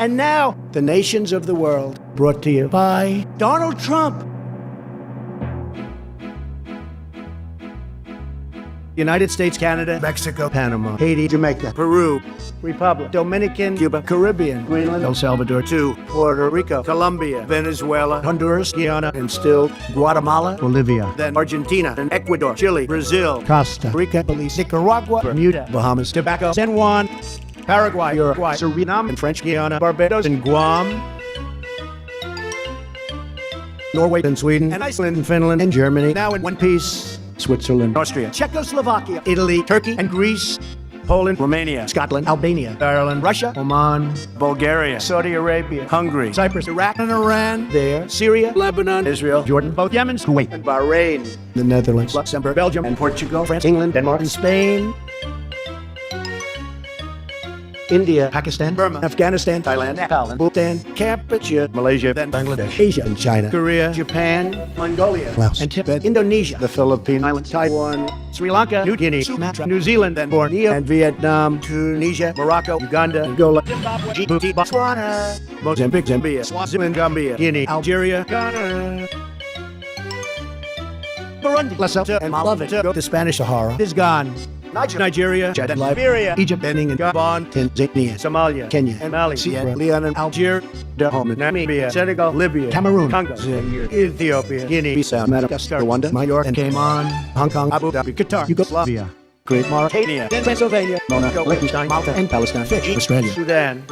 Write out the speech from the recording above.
And now, the nations of the world, brought to you by Donald Trump. United States, Canada, Mexico, Panama, Haiti, Jamaica, Peru, Republic, Dominican, Cuba, Caribbean, Greenland, El Salvador, Puerto Rico, Colombia, Venezuela, Honduras, Guyana, and still Guatemala, Bolivia, then Argentina, and Ecuador, Chile, Brazil, Costa Rica, Belize, Nicaragua, Bermuda, Bahamas, Tobacco, San Juan, Paraguay, Uruguay, Suriname, and French Guiana, Barbados, and Guam, Norway, and Sweden, and Iceland, and Finland, and Germany, now in one piece. Switzerland, Austria, Czechoslovakia, Italy, Turkey, and Greece, Poland, Romania, Scotland, Albania, Ireland, Russia, Oman, Bulgaria, Saudi Arabia, Hungary, Cyprus, Iraq, and Iran, there, Syria, Lebanon, Israel, Jordan, both Yemen, Kuwait, and Bahrain, the Netherlands, Luxembourg, Belgium, and Portugal, France, England, Denmark, and Spain, India, Pakistan, Burma, Afghanistan, Thailand, Nepal, and Bhutan, Cambodia, Malaysia, then Bangladesh, Asia, and China, Korea, Japan, Mongolia, Laos, and Tibet, Indonesia, the Philippine Islands, Taiwan, Sri Lanka, New Guinea, Sumatra, New Zealand, then Borneo, and Vietnam, Tunisia, Morocco, Uganda, Angola, Zimbabwe, Djibouti, Botswana, Mozambique, Zambia, Swaziland, Gambia, Guinea, Algeria, Ghana, Burundi, Lesotho, and Malawi. The Spanish Sahara is gone. Nigeria, Chad, and Liberia, Egypt, Benin, and Gabon, Tanzania, Somalia, Kenya, and Mali, Sierra Leone, and Algeria, Namibia, Senegal, Libya, Cameroon, Congo, Zaire, Ethiopia, Guinea, Bissau, Madagascar, Rwanda, Majorca, and Cayman, Hong Kong, Abu Dhabi, Qatar, Yugoslavia, Great Mauritania, Pennsylvania, Monaco, Liechtenstein, Malta, and Palestine, Fiji, Australia, Sudan.